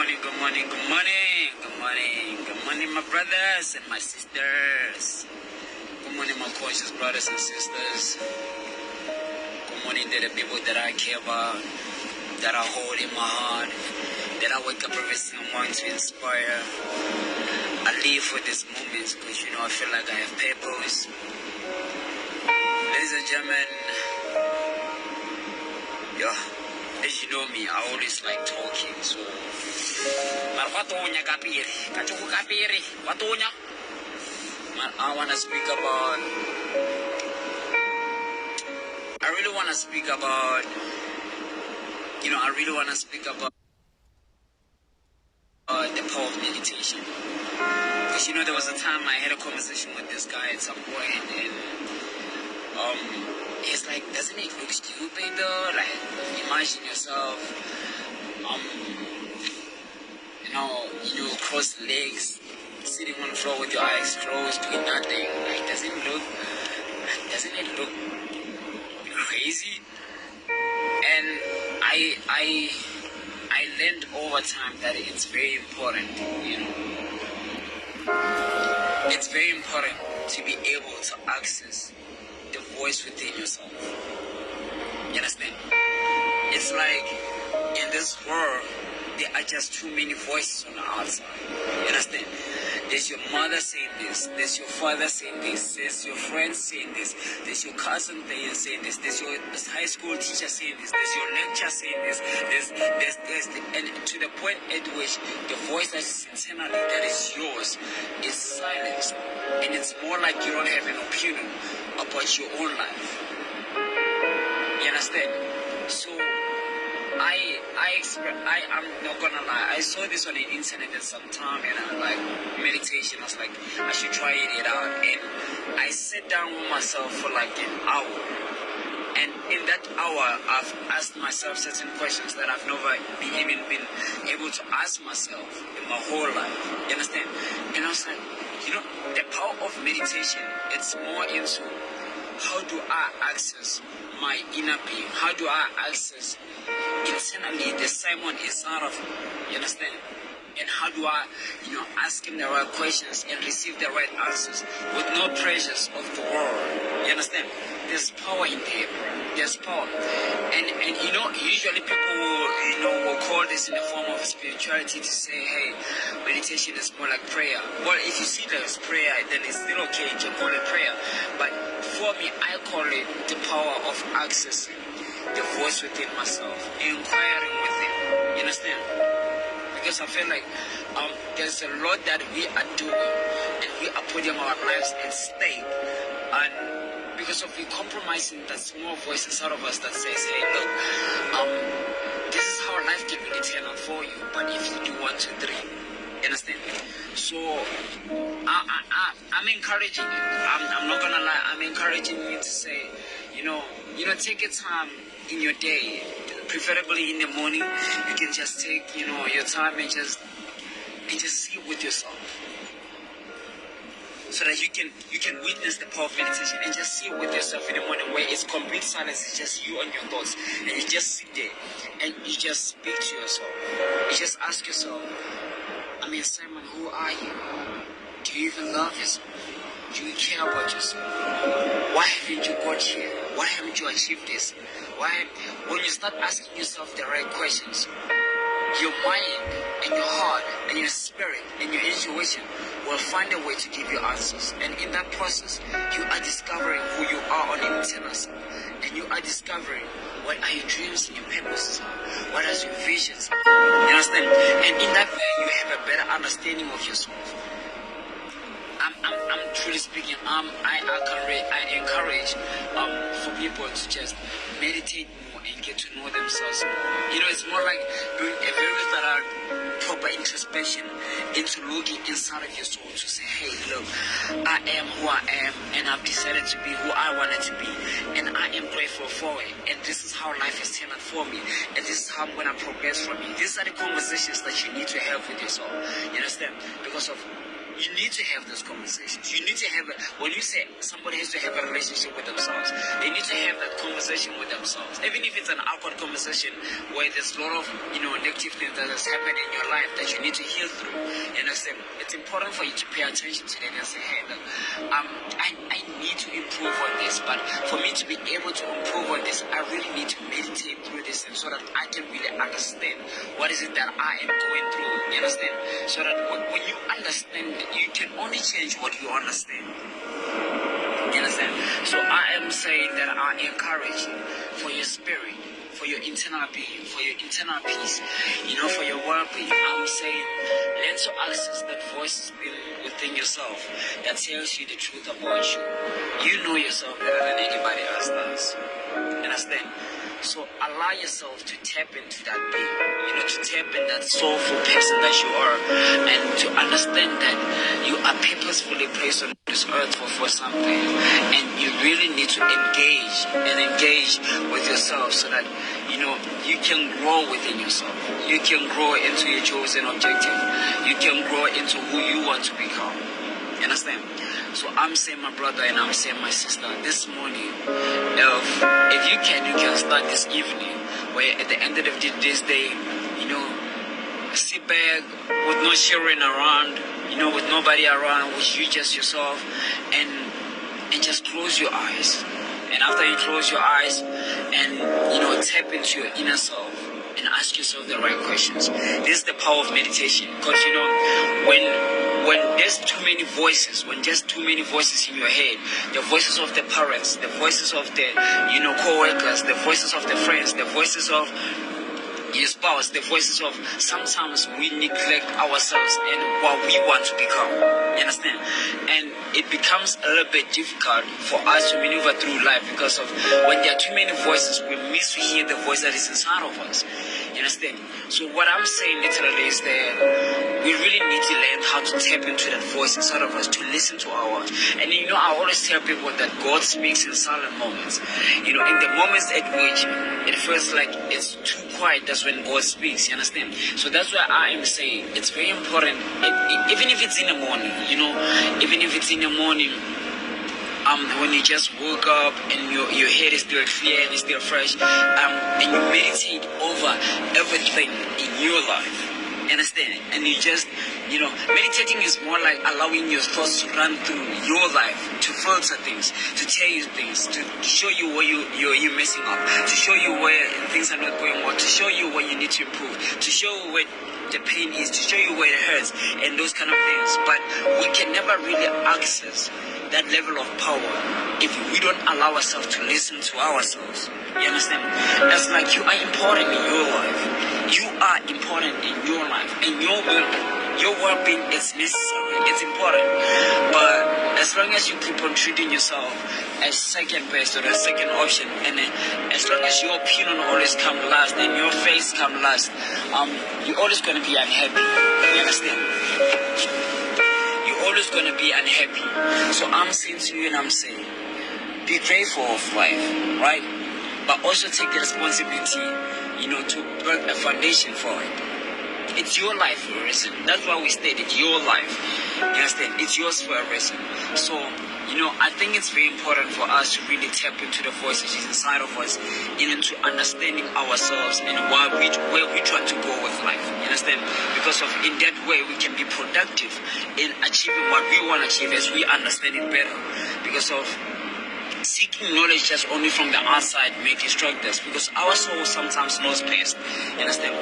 morning, good morning, good morning, good morning, good morning, my brothers and my sisters. Good morning, my conscious brothers and sisters. Good morning to the people that I care about, that I hold in my heart, that I wake up every single morning to inspire. I live for this moment because, I feel like I have purpose. Ladies and gentlemen, as you know me, I always like talking, so I want to speak about, I really want to speak about the power of meditation. Because there was a time I had a conversation with this guy at some point, and it's like, doesn't it look stupid though? Like, imagine yourself, cross legs, sitting on the floor with your eyes closed, doing nothing. Like, doesn't it look crazy? And I learned over time that it's very important, It's very important to be able to access the voice within yourself. You understand? It's like in this world, there are just too many voices on the outside. You understand? There's your mother saying this, there's your father saying this, there's your friend saying this, there's your cousin saying this, there's your high school teacher saying this, there's your lecturer saying this, and to the point at which the voice that's internally, that is yours, is silenced. And it's more like you don't have an opinion about your own life. You understand? So I'm not gonna lie, I saw this on the internet at some time, and I'm like, meditation, I was like, I should try it out. And I sat down with myself for like an hour, and in that hour I've asked myself certain questions that I've never even been able to ask myself in my whole life. You understand? And I was like, the power of meditation, it's more into how do I access my inner being? How do I access internally the Simon inside of me? You understand? And how do I, ask him the right questions and receive the right answers with no pressures of the world? You understand? There's power in there, bro. There's power. And usually people will call this in the form of spirituality to say, hey, meditation is more like prayer. Well, if you see that as prayer, then it's still okay, you can call it prayer. But for me, I call it the power of accessing the voice within myself, inquiring within. You understand? Because I feel like there's a lot that we are doing and we are putting our lives at stake, and because of we compromising that small voice inside of us that says, hey, look, this is how life can be eternal for you, but if you do 1, 2, 3, you understand? So I'm encouraging you. I'm not gonna lie, I'm encouraging you to say, take your time in your day, preferably in the morning. You can just take, your time and just sit with yourself, so that you can witness the power of meditation and just sit with yourself in the morning where it's complete silence. It's just you and your thoughts, and you just sit there and you just speak to yourself. You just ask yourself, Simon, who are you? Do you even love yourself? Do you care about yourself? Why haven't you got here? Why haven't you achieved this? When you start asking yourself the right questions, your mind and your heart and your spirit and your intuition will find a way to give you answers. And in that process, you are discovering who you are on the internal side. And you are discovering what are your dreams and your purposes are. What are your visions? You understand? And in that way, you have a better understanding of yourself. I'm truly speaking. I encourage for people to just meditate more and get to know themselves more. It's more like doing a very thorough, proper introspection into looking inside of your soul to say, hey, look, I am who I am, and I've decided to be who I wanted to be, and I am grateful for it. And this is how life is turned out for me, and this is how I'm gonna progress from it. These are the conversations that you need to have with yourself. You understand? Because of You need to have those conversations. You need to have it. When you say somebody has to have a relationship with themselves, they need to have that conversation with themselves. Even if it's an awkward conversation where there's a lot of, negative things that has happened in your life that you need to heal through. And I say, it's important for you to pay attention to that and say, hey, look, I need to improve on this, but for me to be able to improve on this, I really need to meditate through this and so that I can really understand what is it that I am going through. You understand? So that when you understand, you can only change what you understand. You understand? So I am saying that I encourage you for your spirit, for your internal being, for your internal peace, for your well-being. I'm saying, learn to access that voice within yourself that tells you the truth about you. You know yourself better than anybody else does. Understand? So allow yourself to tap into that being, to tap in that soulful person that you are, and to understand that you are purposefully placed on this earth for something, and you really need to engage with yourself so that you can grow within yourself. You can grow into your chosen objective. You can grow into who you want to become. You understand? So I'm saying, my brother, and I'm saying, my sister, this morning, if you can start this evening, where at the end of this day, sit back with no sharing around, with nobody around, with you just yourself, and just close your eyes. And after you close your eyes and, tap into your inner self and ask yourself the right questions. This is the power of meditation. Because, when there's too many voices, when there's too many voices in your head, the voices of the parents, the voices of the, co-workers, the voices of the friends, the voices of your spouse, the voices of, sometimes we neglect ourselves and what we want to become. You understand? And it becomes a little bit difficult for us to maneuver through life because of when there are too many voices, we miss to hear the voice that is inside of us. You understand? So what I'm saying literally is that we really need to learn how to tap into that voice inside of us, to listen to our heart. And I always tell people that God speaks in silent moments. In the moments at which it feels like it's too quiet, that's when God speaks. You understand? So that's why I am saying it's very important, even if it's in the morning, even if it's in the morning, when you just woke up and your head is still clear and it's still fresh, and you meditate over everything in your life. Understand? And you just, meditating is more like allowing your thoughts to run through your life, to filter things, to tell you things, to show you where you're messing up, to show you where things are not going well, to show you where you need to improve, to show you where the pain is, to show you where it hurts, and those kind of things. But we can never really access that level of power if we don't allow ourselves to listen to ourselves. You understand? That's like you are important in your life. You are important in your life, and your well-being is necessary. It's important. But as long as you keep on treating yourself as second best or a second option, and as long as your opinion always come last and your face come last, you're always going to be unhappy. You understand? You're always going to be unhappy. So I'm saying to you, and I'm saying, be grateful of life, right? But also take the responsibility, to build a foundation for it. It's your life for a reason. That's why we stated your life. You understand? It's yours for a reason. So, I think it's very important for us to really tap into the voices inside of us, into understanding ourselves and where we try to go with life. You understand? Because in that way we can be productive in achieving what we want to achieve as we understand it better. Because of seeking knowledge just only from the outside may distract us, because our soul sometimes knows best. You understand?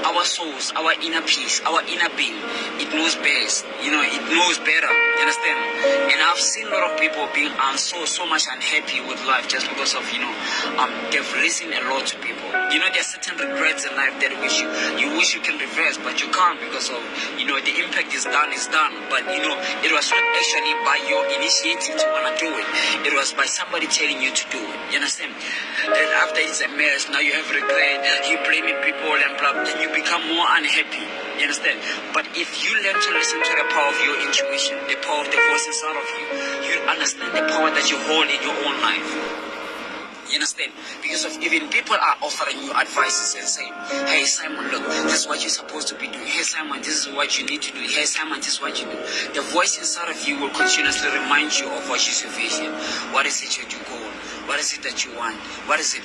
Our souls, our inner peace, our inner being, it knows best. It knows better. You understand? And I've seen a lot of people being so much unhappy with life just because of they've listened a lot to people. There's certain regrets in life that you wish you can reverse, but you can't because of the impact is done. But it was not actually by your initiative to wanna do it. It was by somebody telling you to do it. You understand? Then after it's a mess, now you have regret, you blaming people and blah, then you become more unhappy. You understand? But if you learn to listen to the power of your intuition, the power of the voice inside of you, you understand the power that you hold in your own life. You understand? Because of even people are offering you advices and saying, hey Simon, look, this is what you're supposed to be doing. Hey Simon, this is what you need to do. Hey Simon, this is what you do. The voice inside of you will continuously remind you of what is your vision. What is it your goal? What is it that you want? What is it?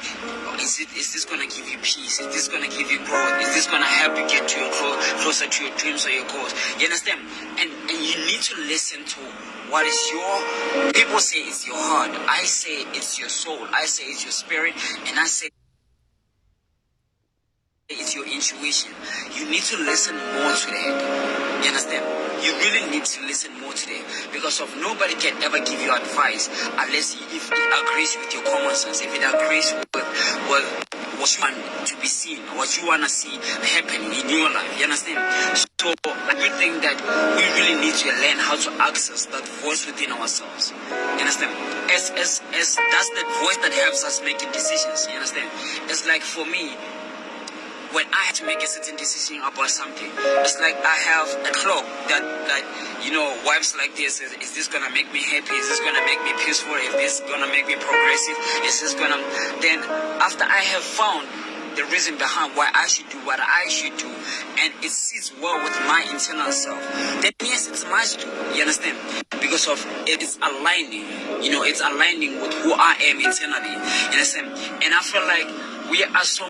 Is this going to give you peace? Is this going to give you growth? Is this going to help you get to your closer to your dreams or your goals? You understand? And you need to listen to what is your... People say it's your heart. I say it's your soul. I say it's your spirit. And I say it's your intuition. You need to listen more to that. You understand? You really need to listen more to that, because of nobody can ever give you advice unless if it agrees with your common sense, if it agrees with what you want to be seen, what you want to see happen in your life. You understand? So I think that we really need to learn how to access that voice within ourselves. You understand? As that's the voice that helps us making decisions. You understand? It's like for me, when I have to make a certain decision about something, it's like I have a clock that wipes like this. Is this gonna make me happy? Is this gonna make me peaceful? Is this gonna make me progressive? Is this gonna... Then after I have found the reason behind why I should do what I should do, and it sits well with my internal self, then yes, it's my to. You understand? Because of it is aligning. It's aligning with who I am internally. You understand? And I feel like we are so